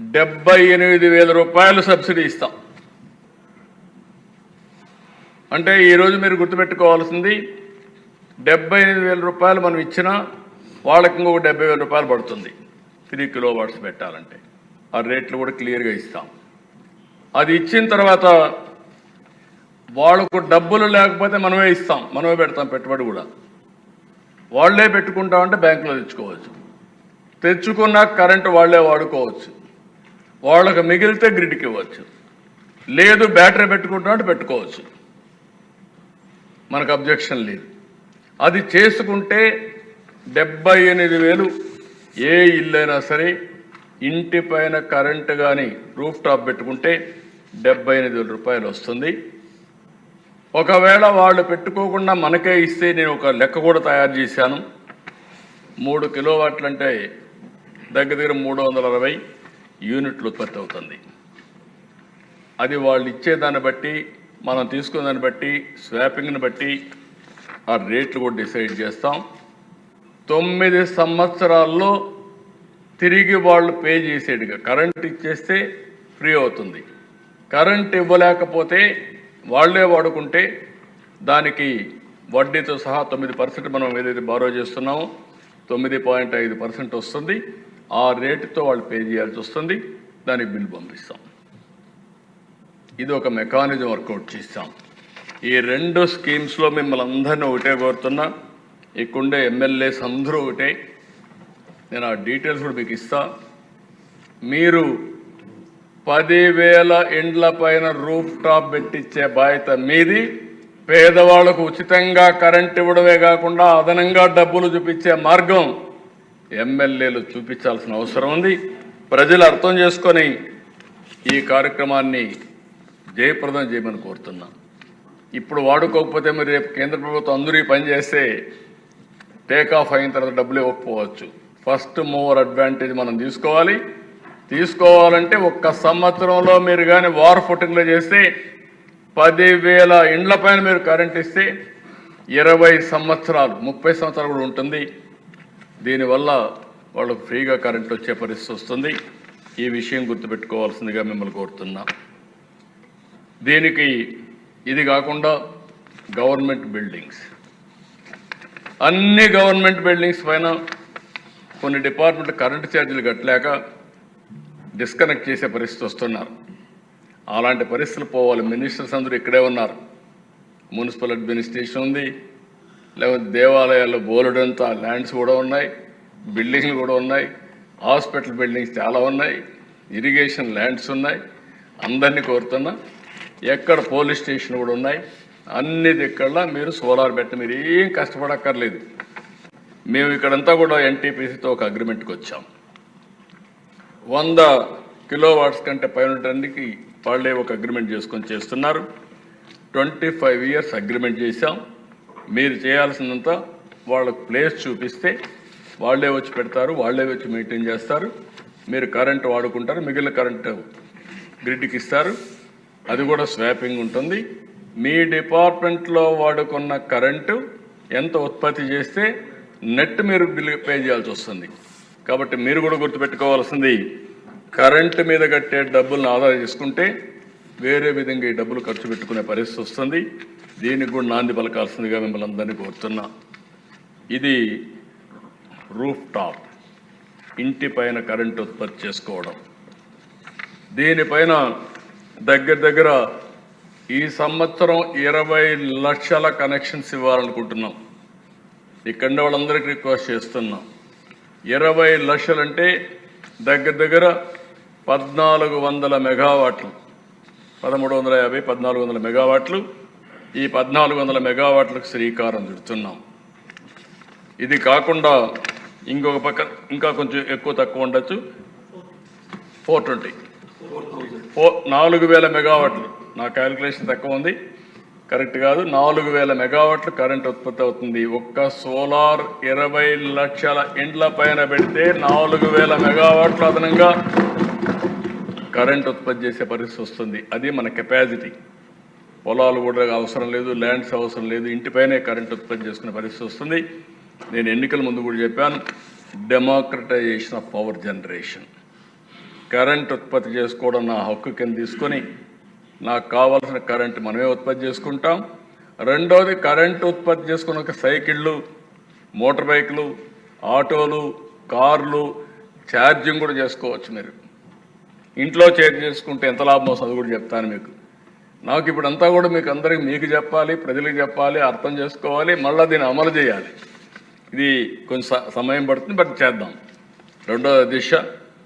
78,000 రూపాయలు సబ్సిడీ ఇస్తాం. అంటే ఈరోజు మీరు గుర్తుపెట్టుకోవాల్సింది 78,000 రూపాయలు మనం ఇచ్చినా వాళ్ళకి ఇంకొక 70,000 రూపాయలు పడుతుంది 3 కిలోవాట్స్ పెట్టాలంటే. ఆ రేట్లు కూడా క్లియర్గా ఇస్తాం. అది ఇచ్చిన తర్వాత వాళ్ళకు డబ్బులు లేకపోతే మనమే ఇస్తాం, మనమే పెడతాం పెట్టుబడి కూడా. వాళ్లే పెట్టుకుంటామంటే బ్యాంకులో తెచ్చుకోవచ్చు, తెచ్చుకున్న కరెంటు వాళ్లే వాడుకోవచ్చు, వాళ్ళకు మిగిలితే గ్రిడ్కి ఇవ్వచ్చు, లేదు బ్యాటరీ పెట్టుకుంటామంటే పెట్టుకోవచ్చు, మనకు అబ్జెక్షన్ లేదు. అది చేసుకుంటే 78,000 ఏ ఇల్లైనా సరే ఇంటి పైన కరెంటు కానీ రూఫ్ టాప్ పెట్టుకుంటే 78,000 రూపాయలు వస్తుంది. ఒకవేళ వాళ్ళు పెట్టుకోకుండా మనకే ఇస్తే నేను ఒక లెక్క కూడా తయారు చేశాను. 3 కిలోవాట్లు అంటే దగ్గర 360 యూనిట్లు ఉత్పత్తి అవుతుంది. అది వాళ్ళు ఇచ్చేదాన్ని బట్టి, మనం తీసుకున్న దాన్ని బట్టి, స్వాపింగ్ని బట్టి ఆ రేట్లు కూడా డిసైడ్ చేస్తాం. 9 సంవత్సరాల్లో తిరిగి వాళ్ళు పే చేసేట్టుగా కరెంట్ ఇచ్చేస్తే ఫ్రీ అవుతుంది. కరెంట్ ఇవ్వలేకపోతే వాళ్లే వాడుకుంటే దానికి వడ్డీతో సహా 9% మనం ఏదైతే బారో చేస్తున్నామో 9.5% వస్తుంది. ఆ రేటుతో వాళ్ళు పే చేయాల్సి వస్తుంది. దానికి బిల్ పంపిస్తాం. ఇది ఒక మెకానిజం వర్కౌట్ చేస్తాం. ఈ 2 స్కీమ్స్లో మిమ్మల్ని అందరినీ ఒకటే కోరుతున్నా, ఇక్కడుండే ఎమ్మెల్యేస్ అందరూ ఒకటే. నేను ఆ డీటెయిల్స్ కూడా మీకు ఇస్తా. మీరు 10,000 ఇండ్ల పైన రూఫ్ టాప్ పెట్టించే బాధ్యత మీది. పేదవాళ్లకు ఉచితంగా కరెంట్ ఇవ్వడమే కాకుండా అదనంగా డబ్బులు చూపించే మార్గం ఎమ్మెల్యేలు చూపించాల్సిన అవసరం ఉంది. ప్రజలు అర్థం చేసుకొని ఈ కార్యక్రమాన్ని జయప్రదం చేయమని కోరుతున్నా. ఇప్పుడు వాడుకోకపోతే మరి రేపు కేంద్ర ప్రభుత్వం అందరూ ఈ పని చేస్తే టేక్ ఆఫ్ అయిన తర్వాత డబ్బులు ఇవ్వకపోవచ్చు. ఫస్ట్ మూవర్ అడ్వాంటేజ్ మనం తీసుకోవాలంటే 1 సంవత్సరంలో మీరు కానీ వార్ ఫుటింగ్లో చేస్తే 10,000 ఇండ్ల పైన మీరు కరెంట్ ఇస్తే 20 సంవత్సరాలు 30 సంవత్సరాలు కూడా ఉంటుంది. దీనివల్ల వాళ్ళకు ఫ్రీగా కరెంట్ వచ్చే పరిస్థితి వస్తుంది. ఈ విషయం గుర్తుపెట్టుకోవాల్సిందిగా మిమ్మల్ని కోరుతున్నా. దీనికి ఇది కాకుండా గవర్నమెంట్ బిల్డింగ్స్, అన్ని గవర్నమెంట్ బిల్డింగ్స్ పైన కొన్ని డిపార్ట్మెంట్ కరెంటు ఛార్జీలు కట్టలేక డిస్కనెక్ట్ చేసే పరిస్థితి వస్తున్నారు. అలాంటి పరిస్థితులు పోవాలి. మినిస్టర్స్ అందరూ ఇక్కడే ఉన్నారు. మున్సిపల్ అడ్మినిస్ట్రేషన్ ఉంది, లేకపోతే దేవాలయాల్లో బోలెడంతా ల్యాండ్స్ కూడా ఉన్నాయి, బిల్డింగ్లు కూడా ఉన్నాయి, హాస్పిటల్ బిల్డింగ్స్ చాలా ఉన్నాయి, ఇరిగేషన్ ల్యాండ్స్ ఉన్నాయి. అందరినీ కోరుతున్నా, ఎక్కడ పోలీస్ స్టేషన్ కూడా ఉన్నాయి. అన్ని దిక్కల్లా మీరు సోలార్ పెట్టి మీరు ఏం కష్టపడక్కర్లేదు. మేము ఇక్కడంతా కూడా ఎన్టీపీసీతో ఒక అగ్రిమెంట్కి వచ్చాం. 100 కిలోవాట్స్ కంటే పైనకి వాళ్ళే ఒక అగ్రిమెంట్ చేసుకొని చేస్తున్నారు. 25 ఇయర్స్ అగ్రిమెంట్ చేశాం. మీరు చేయాల్సిందంతా వాళ్ళకు ప్లేస్ చూపిస్తే వాళ్ళే వచ్చి పెడతారు, వాళ్ళే వచ్చి మెయింటైన్ చేస్తారు. మీరు కరెంటు వాడుకుంటారు, మిగిలిన కరెంటు గ్రిడ్కి ఇస్తారు. అది కూడా స్వాపింగ్ ఉంటుంది. మీ డిపార్ట్మెంట్లో వాడుకున్న కరెంటు ఎంత ఉత్పత్తి చేస్తే నెట్ మీరు బిల్ పే చేయాల్సి వస్తుంది. కాబట్టి మీరు కూడా గుర్తుపెట్టుకోవాల్సింది, కరెంటు మీద కట్టే డబ్బులను ఆదా చేసుకుంటే వేరే విధంగా ఈ డబ్బులు ఖర్చు పెట్టుకునే పరిస్థితి వస్తుంది. దీనికి కూడా నాంది పలకాల్సిందిగా మిమ్మల్ని అందరినీ కోరుతున్నా. ఇది రూఫ్ టాప్, ఇంటి పైన కరెంటు ఉత్పత్తి చేసుకోవడం. దీనిపైన దగ్గర ఈ సంవత్సరం 20 లక్షల కనెక్షన్స్ ఇవ్వాలనుకుంటున్నాం. ఇక్కడ వాళ్ళందరికీ రిక్వెస్ట్ చేస్తున్నాం. 20 లక్షలంటే దగ్గర 1,400 మెగావాట్లు, 1350 1,400 మెగావాట్లు. ఈ 1,400 మెగావాట్లకు శ్రీకారం చుడుతున్నాం. ఇది కాకుండా ఇంకొక పక్క ఇంకా కొంచెం ఎక్కువ తక్కువ ఉండొచ్చు, 420 4,000 మెగావాట్లు. నా క్యాలిక్యులేషన్ తక్కువ ఉంది, కరెక్ట్ కాదు. 4,000 మెగావాట్లు కరెంట్ ఉత్పత్తి అవుతుంది. ఒక్క సోలార్ 20 లక్షల ఇండ్ల పైన పెడితే 4,000 మెగావాట్లు అదనంగా కరెంట్ ఉత్పత్తి చేసే పరిస్థితి వస్తుంది. అది మన కెపాసిటీ. పొలాలు కూడా అవసరం లేదు, ల్యాండ్స్ అవసరం లేదు, ఇంటిపైనే కరెంట్ ఉత్పత్తి చేసుకునే పరిస్థితి వస్తుంది. నేను ఎన్నికల ముందు కూడా చెప్పాను, democratisation of power generation. Current ఉత్పత్తి చేసుకోవడం నా హక్కు కింద తీసుకొని నాకు కావాల్సిన కరెంట్ మనమే ఉత్పత్తి చేసుకుంటాం. రెండోది కరెంట్ ఉత్పత్తి చేసుకున్న సైకిళ్ళు, మోటార్ బైకులు, ఆటోలు, కార్లు ఛార్జింగ్ కూడా చేసుకోవచ్చు. మీరు ఇంట్లో ఛార్జ్ చేసుకుంటే ఎంత లాభం వస్తుందో కూడా చెప్తాను మీకు. నాకు ఇప్పుడు అంతా కూడా మీకు అందరికి మీకు చెప్పాలి, ప్రజలకు చెప్పాలి, అర్థం చేసుకోవాలి, మళ్ళీ దీన్ని అమలు చేయాలి. ఇది కొంచెం సమయం పడుతుంది, బట్ చేద్దాం. రెండో దిశ